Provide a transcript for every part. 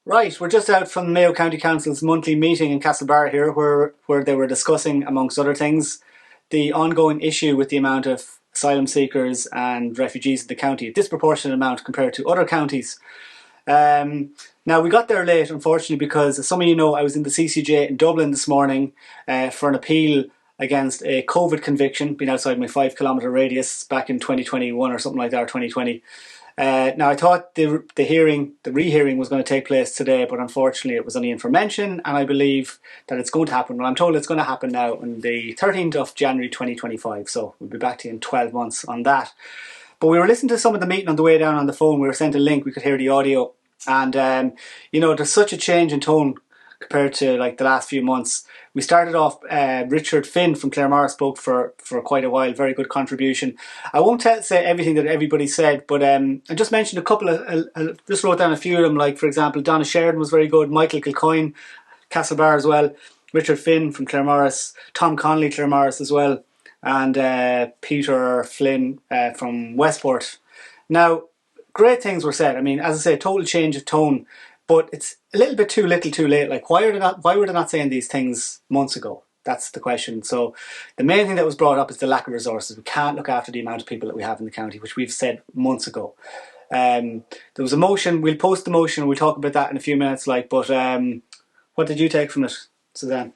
Right, we're just out from Mayo County Council's monthly meeting in Castlebar here, where they were discussing, amongst other things, the ongoing issue with the amount of asylum seekers and refugees in the county, a disproportionate amount compared to other counties. Now, we got there late, unfortunately, because as some of you know, I was in the CCJ in Dublin this morning for an appeal against a COVID conviction, being outside my 5 kilometre radius back in 2021 or something like that, or 2020. Now, I thought the rehearing was going to take place today, but unfortunately it was only in for mention, and I believe that it's going to happen. Well, I'm told it's going to happen now on the 13th of January 2025, so we'll be back to you in 12 months on that. But we were listening to some of the meeting on the way down on the phone. We were sent a link, we could hear the audio, and there's such a change in tone compared to like the last few months. We started off, Richard Finn from Claremore spoke for quite a while, very good contribution. I won't say everything that everybody said, but I just mentioned a couple of, just wrote down a few of them, like for example, Donna Sheridan was very good, Michael Kilcoyne, Castlebar as well, Richard Finn from Claremore, Tom Connolly, Claremore as well, and Peter Flynn from Westport. Now, great things were said. I mean, as I say, total change of tone. But it's a little bit too little too late. Like, why were they not saying these things months ago? That's the question. So the main thing that was brought up is the lack of resources. We can't look after the amount of people that we have in the county, which we've said months ago. There was a motion. We'll post the motion. We'll talk about that in a few minutes. But what did you take from it, Suzanne?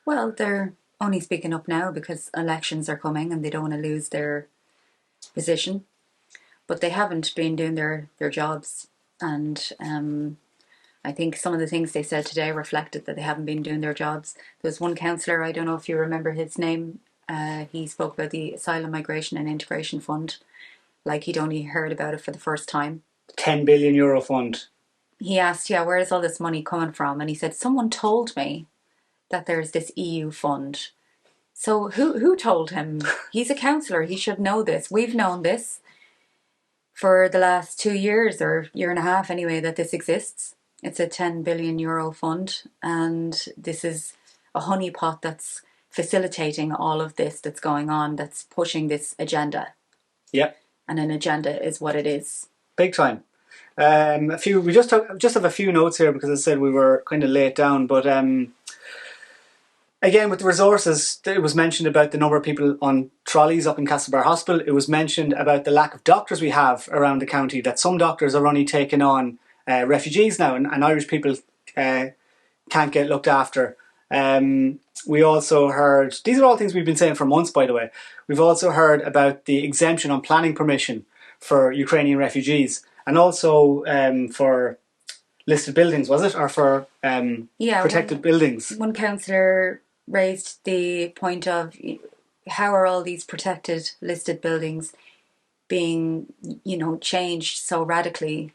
Well, they're only speaking up now because elections are coming and they don't want to lose their position. But they haven't been doing their jobs, and I think some of the things they said today reflected that they haven't been doing their jobs. There was one councillor, I don't know if you remember his name, he spoke about the Asylum, Migration and Integration Fund, like he'd only heard about it for the first time. €10 billion fund. He asked, where is all this money coming from? And he said, someone told me that there's this EU fund. So who told him? He's a councillor, he should know this. We've known this for the last 2 years, or year and a half anyway, that this exists. It's a €10 billion fund, and this is a honeypot that's facilitating all of this that's going on, that's pushing this agenda. Yep. And an agenda is what it is. Big time. We just have a few notes here because I said we were kind of late down, but again, with the resources, it was mentioned about the number of people on trolleys up in Castlebar Hospital. It was mentioned about the lack of doctors we have around the county, that some doctors are only taking on refugees now, and Irish people can't get looked after. We also heard, these are all things we've been saying for months, by the way. We've also heard about the exemption on planning permission for Ukrainian refugees, and also for listed buildings, was it? Or for protected buildings? One councillor raised the point of how are all these protected listed buildings being, changed so radically.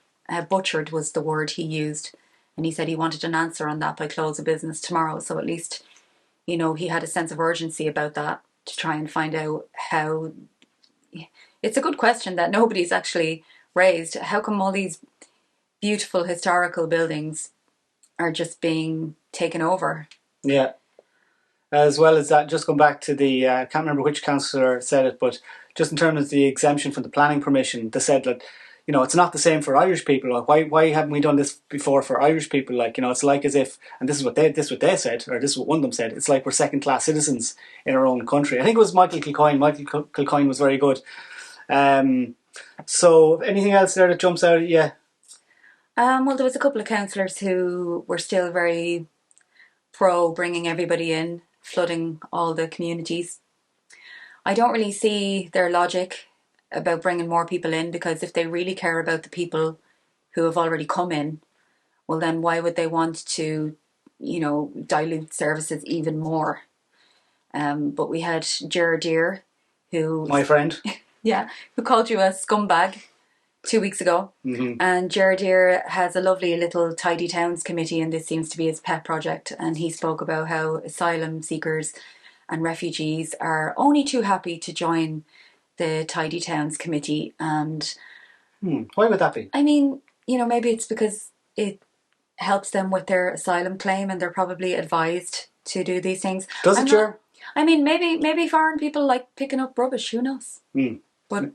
Butchered was the word he used, and he said he wanted an answer on that by close of business tomorrow. So at least, he had a sense of urgency about that to try and find out how. It's a good question that nobody's actually raised. How come all these beautiful historical buildings are just being taken over? Yeah. As well as that, just going back to the, I can't remember which councillor said it, but just in terms of the exemption from the planning permission, they said that, it's not the same for Irish people. Like, why haven't we done this before for Irish people? Like, it's like as if, and this is what they said, or this is what one of them said, it's like we're second-class citizens in our own country. I think it was Michael Kilcoyne. Michael Kilcoyne was very good. So, anything else there that jumps out at you? Well, there was a couple of councillors who were still very pro bringing everybody in, flooding all the communities. I don't really see their logic about bringing more people in, because if they really care about the people who have already come in, well then why would they want to, dilute services even more? But we had Ger Deer, who... My friend. Yeah, who called you a scumbag 2 weeks ago. Mm-hmm. And Ger Deer has a lovely little Tidy Towns committee, and this seems to be his pet project. And he spoke about how asylum seekers and refugees are only too happy to join the Tidy Towns committee. And why would that be? I mean, maybe it's because it helps them with their asylum claim, and they're probably advised to do these things. Does it, Ger? I mean, maybe foreign people like picking up rubbish. Who knows? Mm. But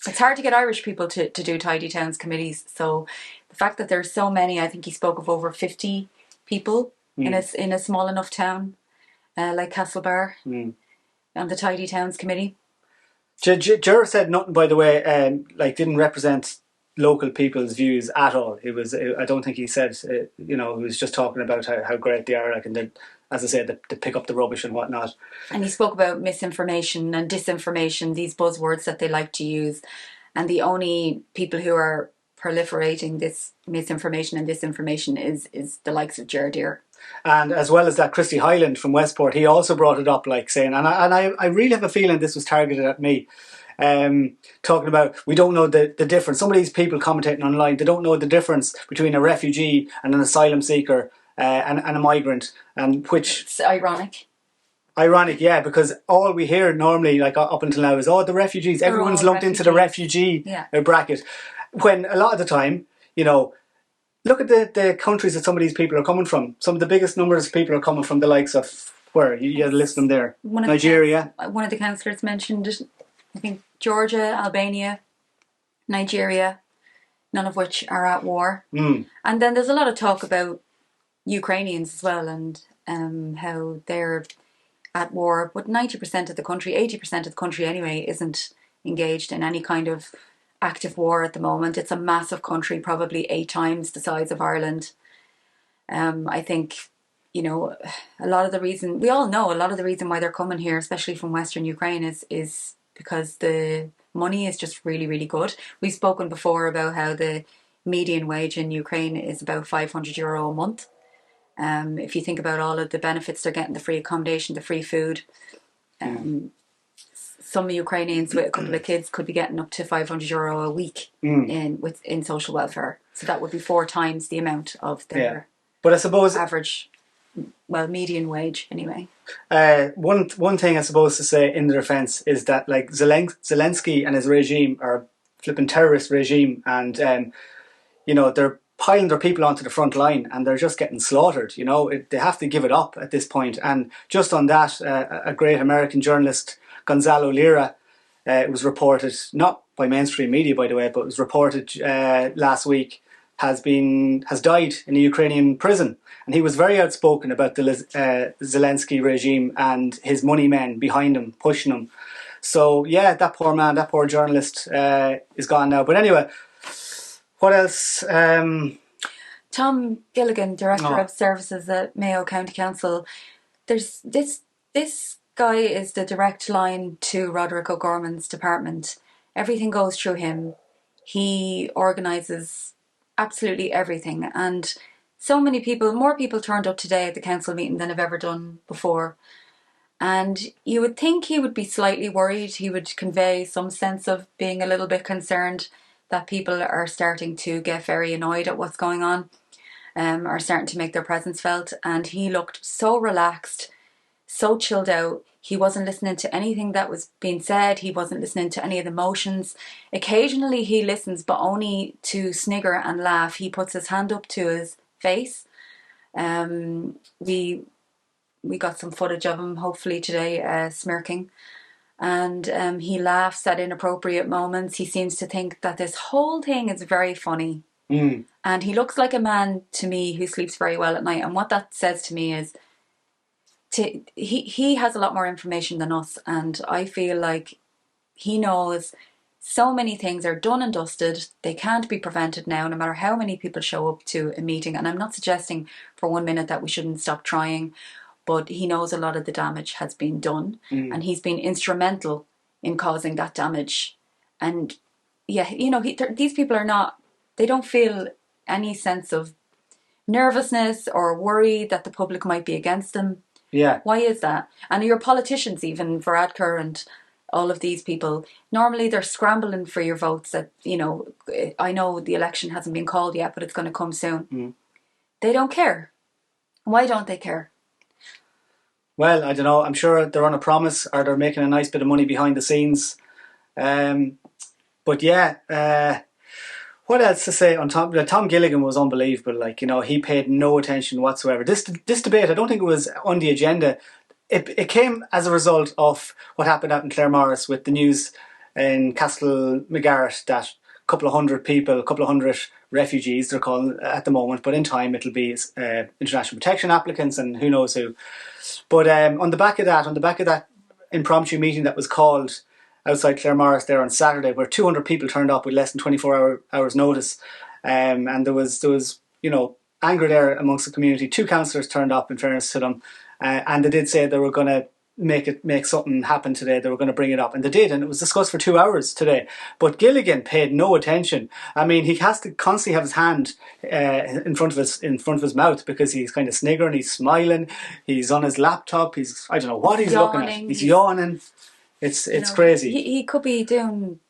It's hard to get Irish people to do tidy towns committees. So the fact that there's so many, I think he spoke of over 50 people in a small enough town like Castlebar on the tidy towns committee. Ger said nothing, by the way, didn't represent local people's views at all. I don't think he said, he was just talking about how great they are, and then, as I said, to pick up the rubbish and whatnot. And he spoke about misinformation and disinformation, these buzzwords that they like to use. And the only people who are proliferating this misinformation and disinformation is the likes of Ger Deere. And as well as that, Christy Highland from Westport, he also brought it up, saying, and I really have a feeling this was targeted at me, talking about, we don't know the difference. Some of these people commentating online, they don't know the difference between a refugee and an asylum seeker and a migrant, and which... It's ironic. Ironic, yeah, because all we hear normally, up until now, is, the refugees. Everyone's lumped into the refugee bracket. When a lot of the time, look at the countries that some of these people are coming from. Some of the biggest numbers of people are coming from the likes of, where? You had to list them there. Nigeria. One of the councillors mentioned, I think, Georgia, Albania, Nigeria, none of which are at war. And then there's a lot of talk about Ukrainians as well, and how they're at war. But 90% of the country, 80% of the country anyway, isn't engaged in any kind of active war at the moment. It's a massive country, probably 8 times the size of Ireland. I think, a lot of the reason, we all know a lot of the reason why they're coming here, especially from Western Ukraine, is because the money is just really, really good. We've spoken before about how the median wage in Ukraine is about €500 a month. If you think about all of the benefits they're getting, the free accommodation, the free food, some Ukrainians with a couple of kids could be getting up to €500 a week in social welfare. So that would be 4 times the amount of their but I suppose average, median wage anyway. One thing I suppose to say in their defence is that Zelensky and his regime are a flipping terrorist regime, and they're piling their people onto the front line and they're just getting slaughtered. They have to give it up at this point. And just on that, a great American journalist, Gonzalo Lira, it was reported, not by mainstream media by the way, but it was reported last week, has died in a Ukrainian prison. And he was very outspoken about the Zelensky regime and his money men behind him, pushing him. So yeah, that poor man, that poor journalist is gone now. But anyway, what else? Tom Gilligan, Director of Services at Mayo County Council. There's this guy is the direct line to Roderick O'Gorman's department. Everything goes through him. He organises absolutely everything. And so many people, more people turned up today at the council meeting than have ever done before. And you would think he would be slightly worried. He would convey some sense of being a little bit concerned that people are starting to get very annoyed at what's going on, are starting to make their presence felt. And he looked so relaxed, so chilled out. He wasn't listening to anything that was being said. He wasn't listening to any of the motions. Occasionally he listens, but only to snigger and laugh. He puts his hand up to his face. We got some footage of him, hopefully today, smirking. And he laughs at inappropriate moments. He seems to think that this whole thing is very funny. And he looks like a man to me who sleeps very well at night. And what that says to me is he has a lot more information than us. And I feel like he knows so many things are done and dusted. They can't be prevented now, no matter how many people show up to a meeting. And I'm not suggesting for 1 minute that we shouldn't stop trying. But he knows a lot of the damage has been done, and he's been instrumental in causing that damage. And yeah, these people are not, they don't feel any sense of nervousness or worry that the public might be against them. Yeah. Why is that? And your politicians, even Varadkar and all of these people, normally they're scrambling for your votes that, I know the election hasn't been called yet, but it's going to come soon. They don't care. Why don't they care? Well, I don't know. I'm sure they're on a promise, or they're making a nice bit of money behind the scenes. But yeah, what else to say on Tom? Tom Gilligan was unbelievable. He paid no attention whatsoever. This debate, I don't think it was on the agenda. It came as a result of what happened out in Claremorris with the news in Castle McGarrett that a couple of hundred people, a couple of hundred refugees, they're called at the moment, but in time it'll be international protection applicants and who knows who. But on the back of that impromptu meeting that was called outside Claremorris there on Saturday, where 200 people turned up with less than 24 hours notice, and there was anger there amongst the community. 2 councillors turned up, in fairness to them, and they did say they were going to make something happen today. They were going to bring it up, and they did, and it was discussed for 2 hours today. But Gilligan paid no attention. I mean, he has to constantly have his hand in front of his mouth, because he's kind of sniggering, he's smiling, he's on his laptop, I don't know what he's looking at. He's yawning. It's crazy. He could be doing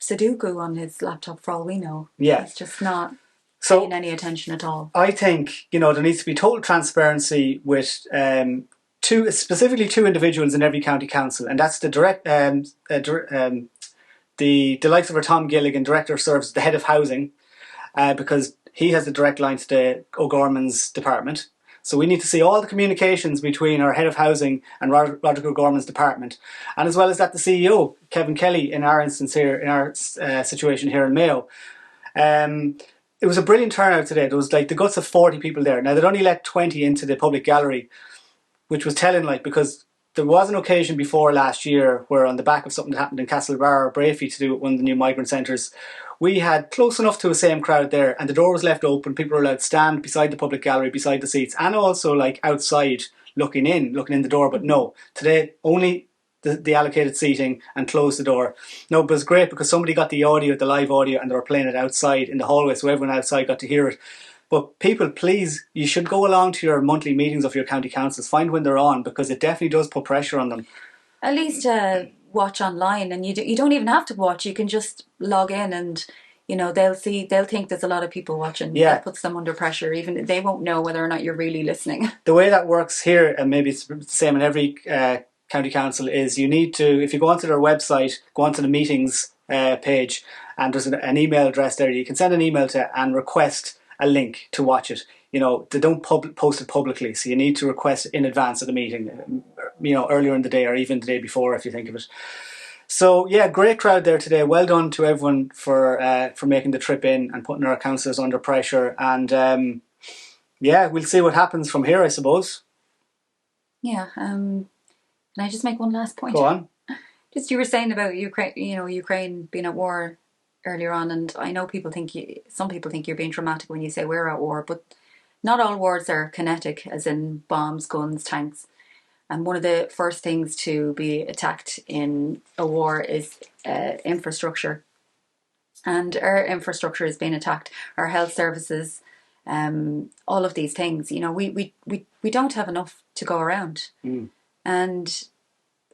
Sudoku on his laptop for all we know. Yeah, he's just not paying any attention at all. I think there needs to be total transparency with specifically 2 individuals in every county council, and that's the likes of Tom Gilligan, Director of Services, the head of housing, because he has the direct line to the O'Gorman's department. So we need to see all the communications between our head of housing and Roderick O'Gorman's department, and as well as that, the CEO Kevin Kelly, in our instance here, in our situation here in Mayo. It was a brilliant turnout today. There was like the guts of 40 people there. Now, they'd only let 20 into the public gallery, which was telling, because there was an occasion before last year where, on the back of something that happened in Castlebar or Brafey to do with one of the new migrant centres, we had close enough to the same crowd there, and the door was left open. People were allowed to stand beside the public gallery, beside the seats, and also outside looking in the door. But no, today only the allocated seating, and closed the door. No, but it was great because somebody got the live audio, and they were playing it outside in the hallway, so everyone outside got to hear it. But people, please, you should go along to your monthly meetings of your county councils. Find when they're on, because it definitely does put pressure on them. At least watch online, and you don't even have to watch. You can just log in, and they'll think there's a lot of people watching. Yeah, that puts them under pressure. Even they won't know whether or not you're really listening. The way that works here, and maybe it's the same in every county council, is you need to, if you go onto their website, go onto the meetings page, and there's an email address there you can send an email to and request a link to watch it. They don't post it publicly, so you need to request in advance of the meeting, earlier in the day or even the day before, if you think of it. So yeah, great crowd there today. Well done to everyone for making the trip in and putting our councillors under pressure. And we'll see what happens from here, I suppose. Yeah. Can I just make one last point? Go on. Just, you were saying about Ukraine, Ukraine being at war earlier on, and I know some people think you're being dramatic when you say we're at war, but not all wars are kinetic, as in bombs, guns, tanks. And one of the first things to be attacked in a war is infrastructure. And our infrastructure is being attacked. Our health services, all of these things. We don't have enough to go around. And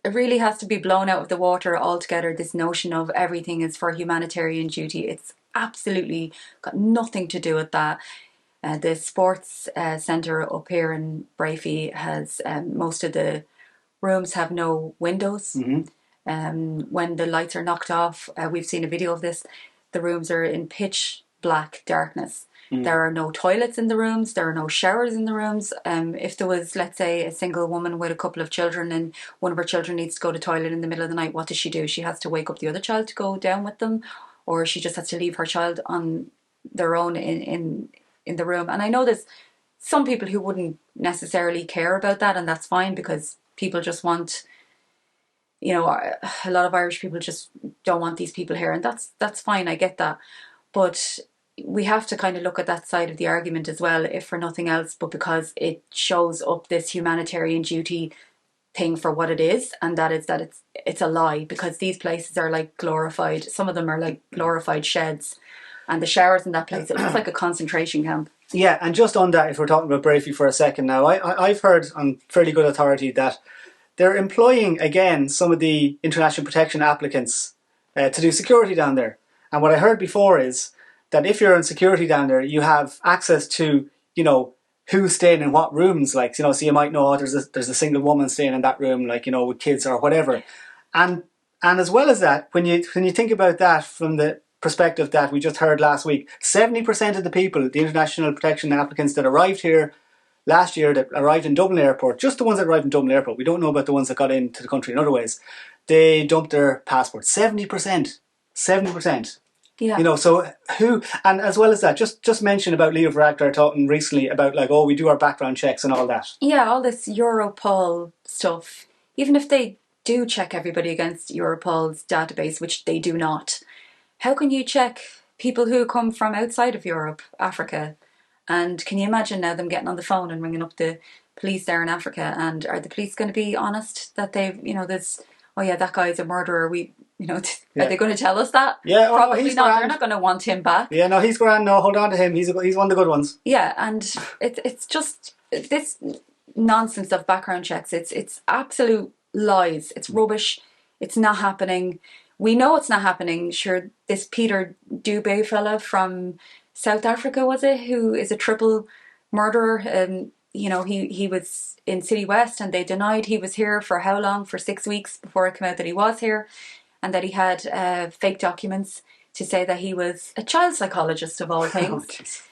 it really has to be blown out of the water altogether, this notion of everything is for humanitarian duty. It's absolutely got nothing to do with that. The sports centre up here in Brafey has most of the rooms have no windows. When the lights are knocked off, we've seen a video of this, the rooms are in pitch black darkness. There are no toilets in the rooms. There are no showers in the rooms. If there was, let's say, a single woman with a couple of children and one of her children needs to go to the toilet in the middle of the night, what does she do? She has to wake up the other child to go down with them, or she just has to leave her child on their own in the room. And I know there's some people who wouldn't necessarily care about that, and that's fine, because people just want, a lot of Irish people just don't want these people here, and that's fine. I get that, but we have to kind of look at that side of the argument as well, if for nothing else, but because it shows up this humanitarian duty thing for what it is, and that is that it's a lie, because these places are like glorified, some of them are like glorified sheds, and the showers in that place, it looks like a concentration camp. Yeah, and just on that, if we're talking about Brafey for a second now, I've heard on fairly good authority that they're employing again some of the international protection applicants to do security down there. And what I heard before is that if you're in security down there, you have access to, who's staying in what rooms, so you might know, there's a single woman staying in that room, with kids or whatever. And as well as that, when you think about that from the perspective that we just heard last week, 70% of the people, the international protection applicants that arrived here last year that arrived in Dublin Airport, just the ones that arrived in Dublin Airport, we don't know about the ones that got into the country in other ways, they dumped their passports. 70%. 70%. Yeah. You know, so who, and as well as that, just mention about Leo Varadkar talking recently about like, oh, we do our background checks and all that. Yeah, all this Europol stuff. Even if they do check everybody against Europol's database, which they do not, how can you check people who come from outside of Europe, Africa? And can you imagine now them getting on the phone and ringing up the police there in Africa? And are the police going to be honest that they've, there's, oh yeah, that guy's a murderer. Are they going to tell us that? Yeah, probably he's not. grand. They're not going to want him back. Yeah, no, he's grand. No, hold on to him. He's one of the good ones. Yeah, and it's just this nonsense of background checks. It's absolute lies. It's rubbish. It's not happening. We know it's not happening. Sure, this Peter Dubé fella from South Africa, was it, who is a triple murderer? He was in City West, and they denied he was here for how long? For 6 weeks before it came out that he was here, and that he had fake documents to say that he was a child psychologist of all things.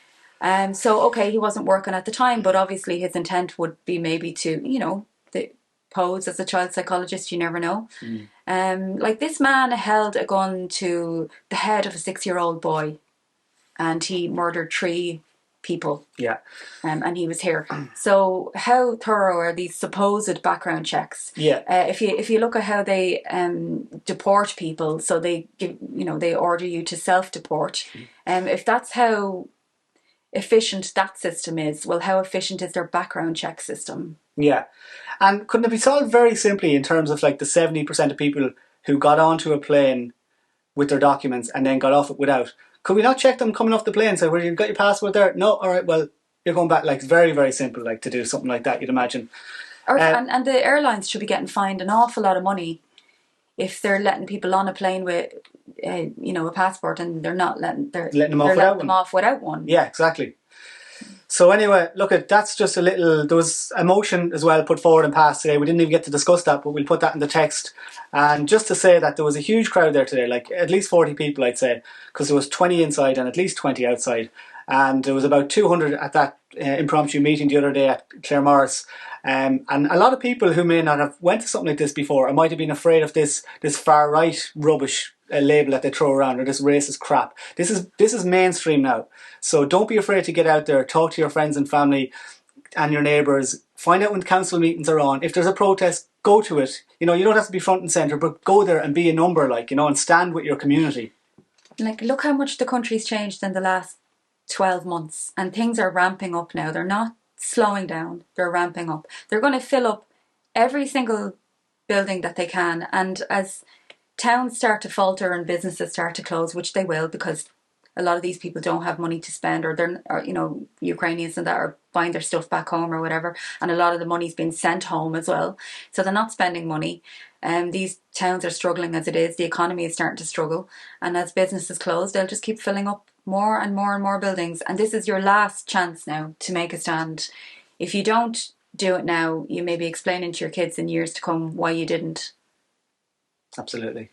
So okay, he wasn't working at the time, but obviously his intent would be maybe to pose as a child psychologist. You never know. Like this man held a gun to the head of a 6-year-old boy, and he murdered 3 people. Yeah. And he was here. So how thorough are these supposed background checks? Yeah. If you look at how they deport people, so they give, they order you to self-deport. If that's how efficient that system is, well, how efficient is their background check system? Yeah. And couldn't it be solved very simply in terms of like the 70% of people who got onto a plane with their documents and then got off it without? Could we not check them coming off the plane? Say, well, you've got your passport there? No, all right, well, you're going back. Like, it's very, very simple, like, to do something like that, you'd imagine. And the airlines should be getting fined an awful lot of money if they're letting people on a plane with, a passport, and they're not letting them off without one. Yeah, exactly. So anyway, look, that's just a little. There was a motion as well put forward and passed today. We didn't even get to discuss that, but we'll put that in the text. And just to say that there was a huge crowd there today, like at least 40 people, I'd say, because there was 20 inside and at least 20 outside. And there was about 200 at that impromptu meeting the other day at Claremorris. And a lot of people who may not have went to something like this before or might have been afraid of this far right rubbish label that they throw around, or this racist crap. This is mainstream now. So don't be afraid to get out there, talk to your friends and family and your neighbours. Find out when council meetings are on. If there's a protest, go to it. You don't have to be front and centre, but go there and be a number, and stand with your community. Like, look how much the country's changed in the last 12 months, and things are ramping up now. They're not slowing down, they're ramping up. They're going to fill up every single building that they can, and as towns start to falter and businesses start to close, which they will, because a lot of these people don't have money to spend, or they're, Ukrainians and that are buying their stuff back home or whatever, and a lot of the money's been sent home as well, so they're not spending money. These towns are struggling as it is. The economy is starting to struggle, and as businesses close, they'll just keep filling up more and more and more buildings. And this is your last chance now to make a stand. If you don't do it now, you may be explaining to your kids in years to come why you didn't. Absolutely.